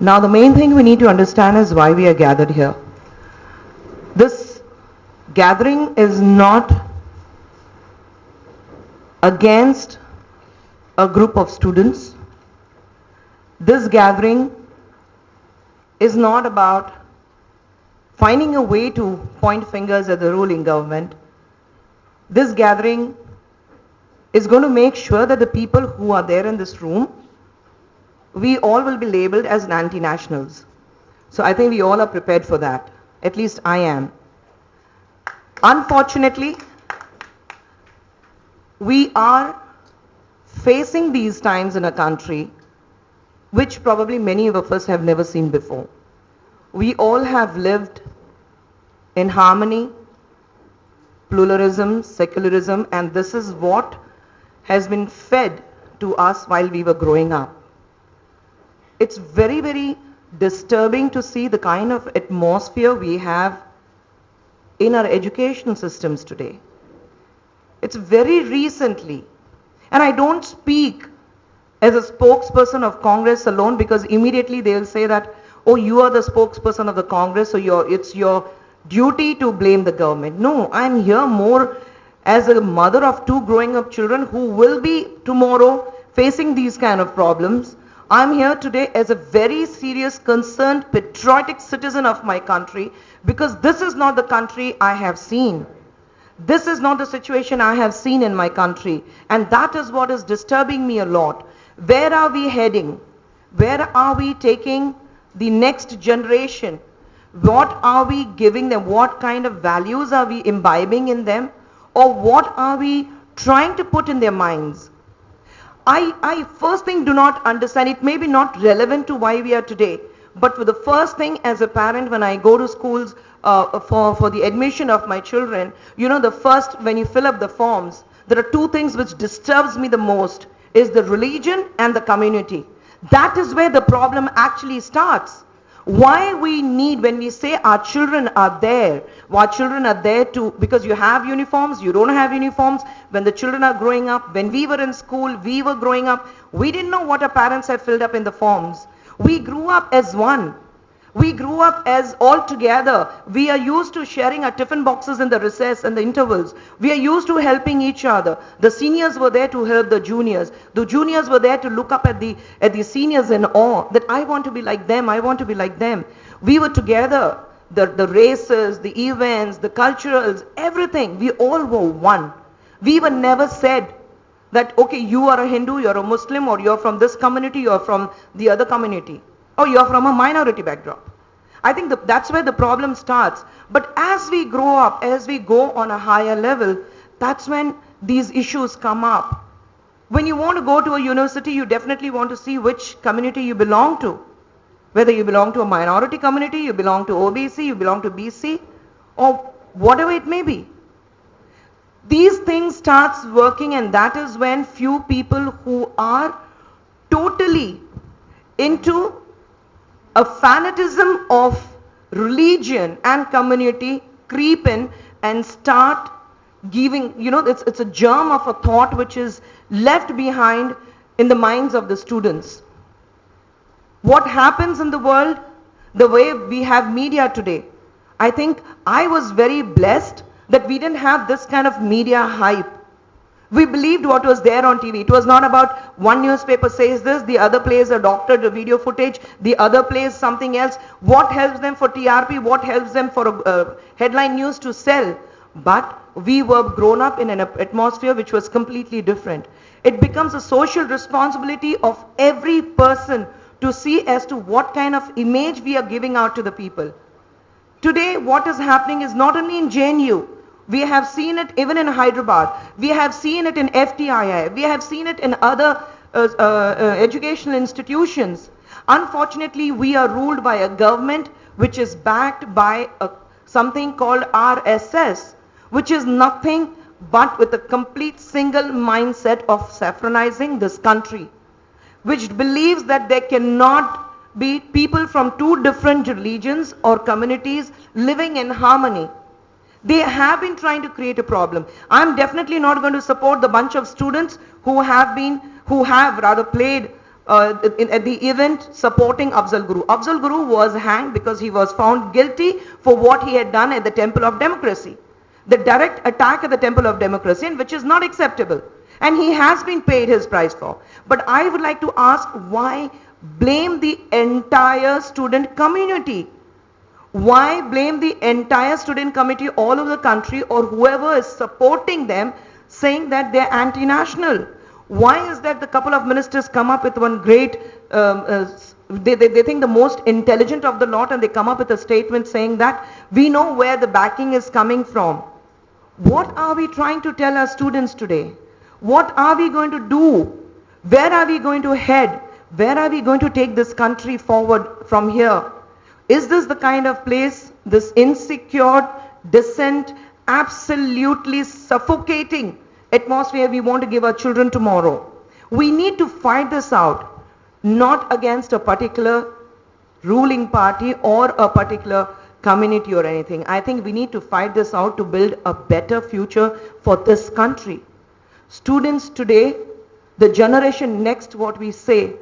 Now the main thing we need to understand is why we are gathered here. This gathering is not against a group of students. This gathering is not about finding a way to point fingers at the ruling government. This gathering is going to make sure that the people who are there in this room, we all will be labeled as anti-nationals. So I think we all are prepared for that. At least I am. Unfortunately, we are facing these times in a country which probably many of us have never seen before. We all have lived in harmony, pluralism, secularism, and this is what has been fed to us while we were growing up. It's very, very disturbing to see the kind of atmosphere we have in our education systems today. It's very recently, and I don't speak as a spokesperson of Congress alone, because immediately they'll say that, oh, you are the spokesperson of the Congress, so it's your duty to blame the government. No, I'm here more as a mother of two growing up children who will be tomorrow facing these kind of problems. I'm here today as a very serious, concerned, patriotic citizen of my country, because this is not the country I have seen. This is not the situation I have seen in my country, and that is what is disturbing me a lot. Where are we heading? Where are we taking the next generation? What are we giving them? What kind of values are we imbibing in them? Or what are we trying to put in their minds? I first thing do not understand, it may be not relevant to why we are today, but for the first thing as a parent when I go to schools for the admission of my children, you know, the first, when you fill up the forms, there are two things which disturbs me the most, is the religion and the community. That is where the problem actually starts. Why we need, when we say our children are there to, because you have uniforms, you don't have uniforms, when the children are growing up, when we were in school, we were growing up, we didn't know what our parents had filled up in the forms. We grew up as one. We grew up as all together. We are used to sharing our tiffin boxes in the recess and the intervals. We are used to helping each other. The seniors were there to help the juniors. The juniors were there to look up at the seniors in awe, that I want to be like them, I want to be like them. We were together. The races, the events, the culturals, everything, we all were one. We were never said that, okay, you are a Hindu, you're a Muslim, or you're from this community, you're from the other community, or you're from a minority backdrop. I think that's where the problem starts. But as we grow up, as we go on a higher level, that's when these issues come up. When you want to go to a university, you definitely want to see which community you belong to. Whether you belong to a minority community, you belong to OBC, you belong to BC, or whatever it may be. These things starts working, and that is when few people who are totally into a fanatism of religion and community creep in and start giving, you know, it's a germ of a thought which is left behind in the minds of the students. What happens in the world, the way we have media today, I think I was very blessed that we didn't have this kind of media hype. We believed what was there on TV. It was not about one newspaper says this, the other plays a doctored video footage, the other plays something else. What helps them for TRP, what helps them for headline news to sell? But we were grown up in an atmosphere which was completely different. It becomes a social responsibility of every person to see as to what kind of image we are giving out to the people. Today, what is happening is not only in JNU, we have seen it even in Hyderabad, we have seen it in FTII, we have seen it in other educational institutions. Unfortunately, we are ruled by a government which is backed by something called RSS, which is nothing but with a complete single mindset of saffronizing this country, which believes that there cannot be people from two different religions or communities living in harmony. They have been trying to create a problem. I'm definitely not going to support the bunch of students who have played at the event supporting Afzal Guru. Afzal Guru was hanged because he was found guilty for what he had done at the Temple of Democracy. The direct attack at the Temple of Democracy, and which is not acceptable. And he has been paid his price for. But I would like to ask, why blame the entire student community? Why blame the entire student committee all over the country, or whoever is supporting them, saying that they're anti-national? Why is that the couple of ministers come up with one great, they think the most intelligent of the lot, and they come up with a statement saying that we know where the backing is coming from. What are we trying to tell our students today? What are we going to do? Where are we going to head? Where are we going to take this country forward from here? Is this the kind of place, this insecure, decent, absolutely suffocating atmosphere we want to give our children tomorrow? We need to fight this out, not against a particular ruling party or a particular community or anything. I think we need to fight this out to build a better future for this country. Students today, the generation next, what we say,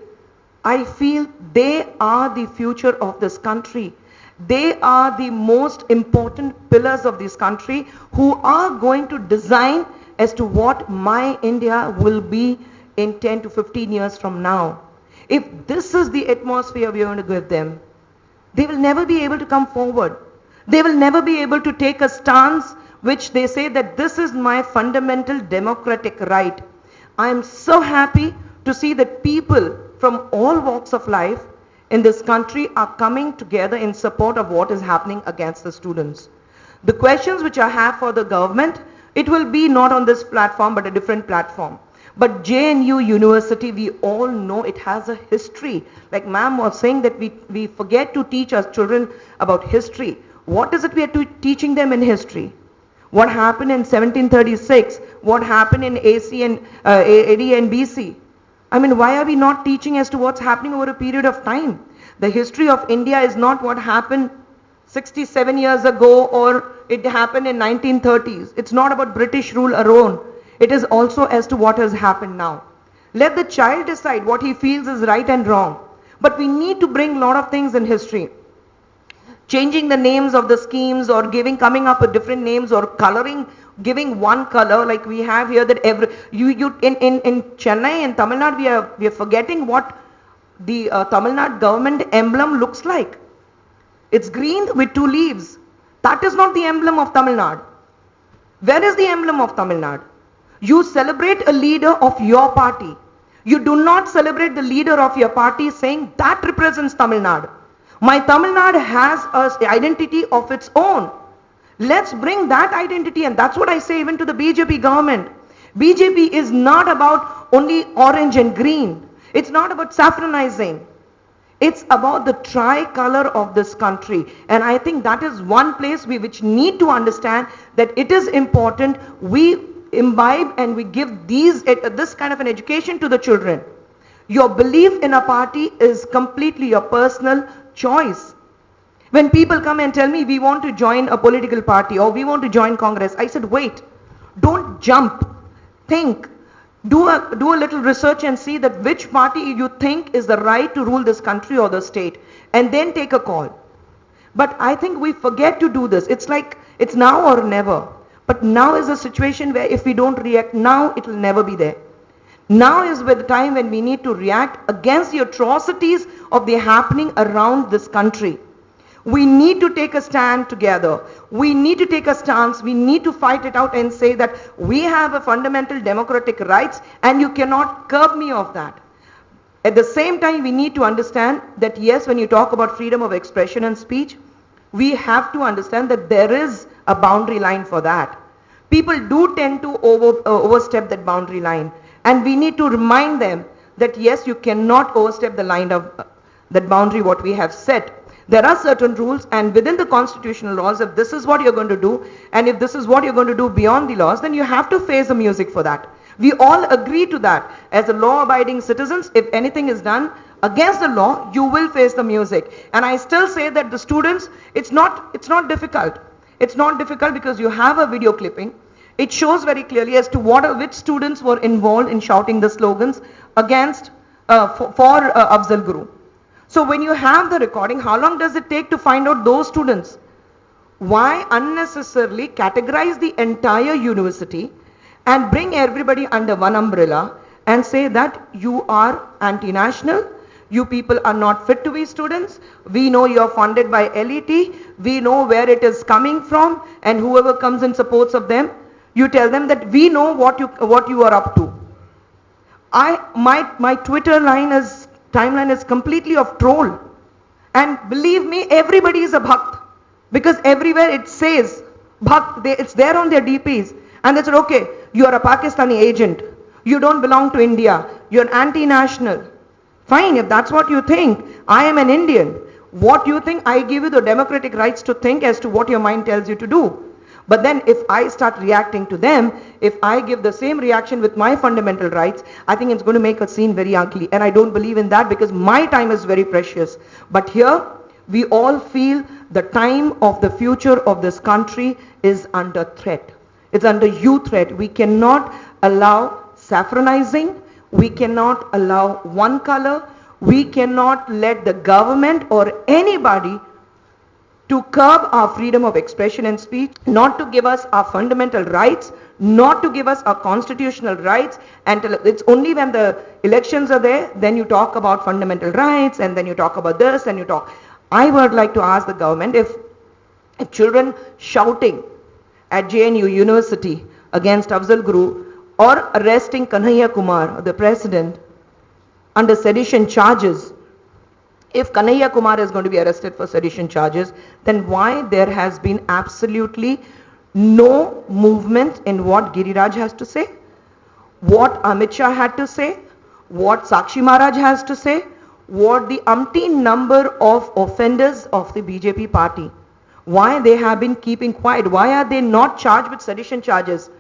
I feel they are the future of this country. They are the most important pillars of this country, who are going to design as to what my India will be in 10 to 15 years from now. If this is the atmosphere we are going to give them, they will never be able to come forward. They will never be able to take a stance which they say that this is my fundamental democratic right. I am so happy to see that people from all walks of life in this country are coming together in support of what is happening against the students. The questions which I have for the government, it will be not on this platform but a different platform. But JNU University, we all know it has a history. Like ma'am was saying that we forget to teach our children about history. What is it we are teaching them in history? What happened in 1736? What happened in AC and AD and BC? I mean, why are we not teaching as to what's happening over a period of time? The history of India is not what happened 67 years ago or it happened in 1930s. It's not about British rule alone. It is also as to what has happened now. Let the child decide what he feels is right and wrong. But we need to bring a lot of things in history. Changing the names of the schemes or coming up with different names or coloring, giving one color like we have here, that in Chennai and Tamil Nadu we are forgetting what the Tamil Nadu government emblem looks like. It's green with two leaves. That is not the emblem of Tamil Nadu. Where is the emblem of Tamil Nadu? You celebrate a leader of your party. You do not celebrate the leader of your party saying that represents Tamil Nadu. My Tamil Nadu has an identity of its own. Let's bring that identity, and that's what I say even to the BJP government. BJP is not about only orange and green. It's not about saffronizing. It's about the tricolor of this country. And I think that is one place which need to understand that it is important we imbibe and we give this kind of an education to the children. Your belief in a party is completely your personal choice. When people come and tell me we want to join a political party or we want to join Congress, I said wait, don't jump, think, do a little research and see that which party you think is the right to rule this country or the state, and then take a call. But I think we forget to do this. It's like it's now or never. But now is a situation where if we don't react now, it will never be there. Now is the time when we need to react against the atrocities of the happening around this country. We need to take a stand together. We need to take a stance. We need to fight it out and say that we have a fundamental democratic rights and you cannot curb me of that. At the same time, we need to understand that yes, when you talk about freedom of expression and speech, we have to understand that there is a boundary line for that. People do tend to overstep that boundary line. And we need to remind them that yes, you cannot overstep the line of that boundary what we have set. There are certain rules, and within the constitutional laws, if this is what you're going to do, and if this is what you're going to do beyond the laws, then you have to face the music for that. We all agree to that. As a law-abiding citizens, if anything is done against the law, you will face the music. And I still say that the students, it's not difficult. It's not difficult because you have a video clipping. It shows very clearly as to which students were involved in shouting the slogans against for Afzal Guru. So when you have the recording, how long does it take to find out those students? Why unnecessarily categorize the entire university and bring everybody under one umbrella and say that you are anti-national, you people are not fit to be students, we know you are funded by LET, we know where it is coming from, and whoever comes in supports of them, you tell them that we know what you are up to. My Twitter timeline is completely of troll. And believe me, everybody is a Bhakt. Because everywhere it says Bhakt, it's there on their DPs. And they said, okay, you are a Pakistani agent. You don't belong to India. You're anti-national. Fine, if that's what you think. I am an Indian. What you think, I give you the democratic rights to think as to what your mind tells you to do. But then if I start reacting to them, if I give the same reaction with my fundamental rights, I think it's going to make a scene very ugly. And I don't believe in that because my time is very precious. But here, we all feel the time of the future of this country is under threat. It's under huge threat. We cannot allow saffronizing. We cannot allow one color. We cannot let the government or anybody to curb our freedom of expression and speech, not to give us our fundamental rights, not to give us our constitutional rights, and it's only when the elections are there, then you talk about fundamental rights, and then you talk about this, and you talk. I would like to ask the government if children shouting at JNU University against Afzal Guru or arresting Kanhaiya Kumar, the president, under sedition charges, if Kanhaiya Kumar is going to be arrested for sedition charges, then why there has been absolutely no movement in what Giriraj has to say, what Amit Shah had to say, what Sakshi Maharaj has to say, what the umpteen number of offenders of the BJP party, why they have been keeping quiet, why are they not charged with sedition charges?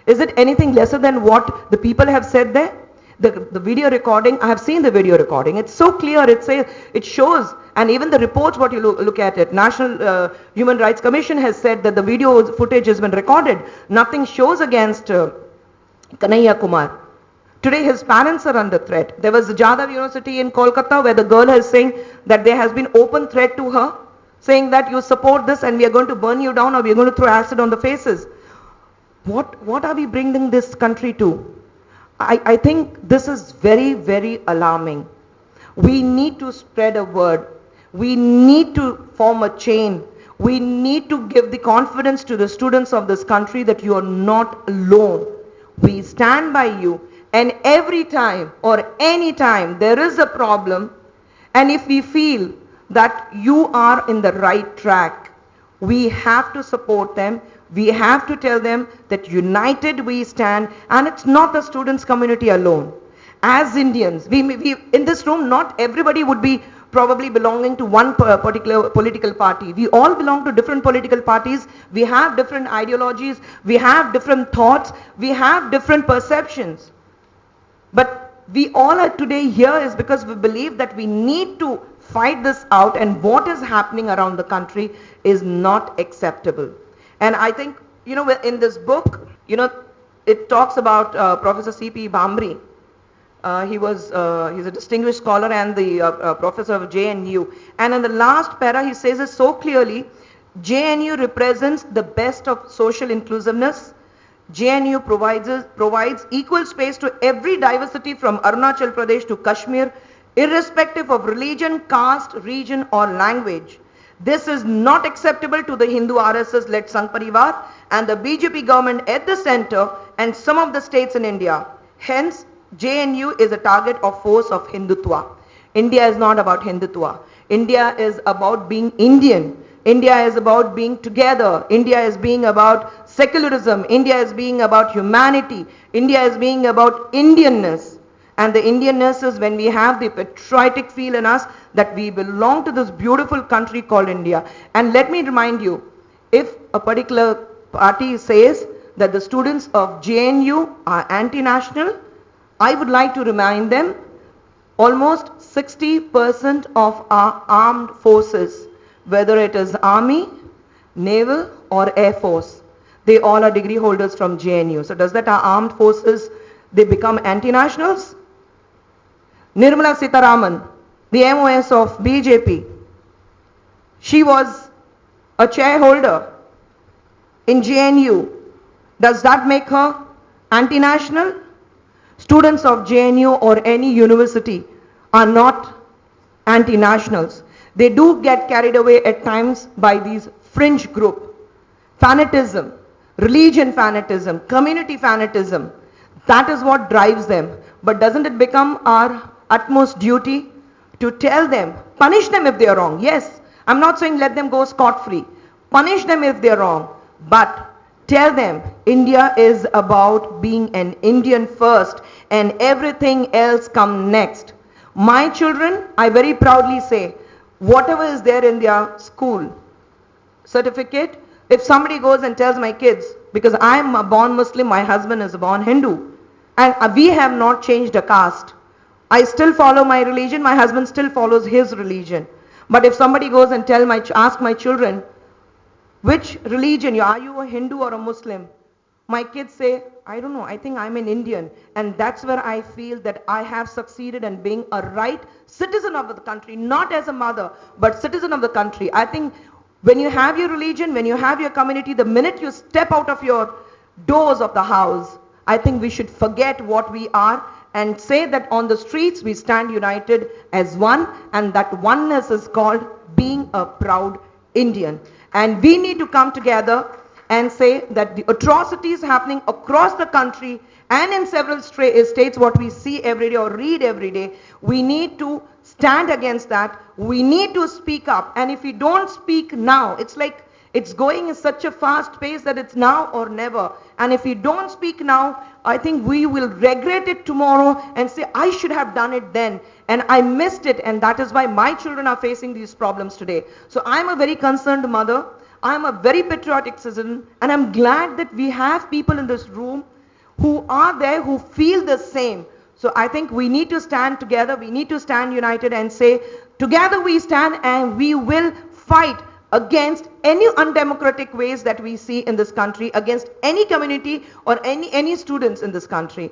Is it anything lesser than what the people have said there? The video recording, I have seen the video recording, it's so clear, it shows, and even the reports, what you look at it, National Human Rights Commission has said that the video footage has been recorded, nothing shows against Kanhaiya Kumar. Today his parents are under threat. There was the Jadhav University in Kolkata where the girl is saying that there has been open threat to her, saying that you support this and we are going to burn you down or we are going to throw acid on the faces. What are we bringing this country to? I think this is very, very alarming. We need to spread a word. We need to form a chain. We need to give the confidence to the students of this country that you are not alone. We stand by you, and every time or any time there is a problem, and if we feel that you are in the right track, we have to support them. We have to tell them that united we stand, and it's not the students community alone. As Indians, we in this room, not everybody would be probably belonging to one particular political party. We all belong to different political parties. We have different ideologies. We have different thoughts. We have different perceptions. But we all are today here is because we believe that we need to fight this out, and what is happening around the country is not acceptable. And I think, in this book, it talks about Professor C.P. Bhamri. He's a distinguished scholar and the professor of JNU. And in the last para, he says it so clearly, JNU represents the best of social inclusiveness. JNU provides equal space to every diversity from Arunachal Pradesh to Kashmir, irrespective of religion, caste, region or language. This is not acceptable to the Hindu RSS-led Sangh Parivar and the BJP government at the center and some of the states in India. Hence, JNU is a target of force of Hindutva. India is not about Hindutva. India is about being Indian. India is about being together. India is being about secularism. India is being about humanity. India is being about Indianness. And the Indianness is when we have the patriotic feel in us that we belong to this beautiful country called India. And let me remind you, if a particular party says that the students of JNU are anti-national, I would like to remind them almost 60% of our armed forces, whether it is army, naval or air force, they all are degree holders from JNU. So does that our armed forces, they become anti-nationals? Nirmala Sitharaman, the MOS of BJP, she was a chairholder in JNU. Does that make her anti-national? Students of JNU or any university are not anti-nationals. They do get carried away at times by these fringe group. Fanatism, religion fanatism, community fanatism, that is what drives them. But doesn't it become our utmost duty to tell them, punish them if they are wrong? Yes, I'm not saying let them go scot-free. Punish them if they are wrong. But tell them India is about being an Indian first and everything else come next. My children, I very proudly say, whatever is there in their school certificate, if somebody goes and tells my kids, because I am a born Muslim, my husband is a born Hindu, and we have not changed a caste. I still follow my religion, my husband still follows his religion. But if somebody goes and ask my children, which religion, are you a Hindu or a Muslim? My kids say, I don't know, I think I'm an Indian. And that's where I feel that I have succeeded in being a right citizen of the country, not as a mother, but citizen of the country. I think when you have your religion, when you have your community, the minute you step out of your doors of the house, I think we should forget what we are and say that on the streets we stand united as one, and that oneness is called being a proud Indian. And we need to come together and say that the atrocities happening across the country and in several states, what we see every day or read every day, we need to stand against that. We need to speak up. And if we don't speak now, it's like it's going in such a fast pace that it's now or never. And if we don't speak now, I think we will regret it tomorrow and say, I should have done it then. And I missed it. And that is why my children are facing these problems today. So I'm a very concerned mother. I'm a very patriotic citizen. And I'm glad that we have people in this room who are there, who feel the same. So I think we need to stand together. We need to stand united and say, together we stand and we will fight against any undemocratic ways that we see in this country, against any community or any students in this country.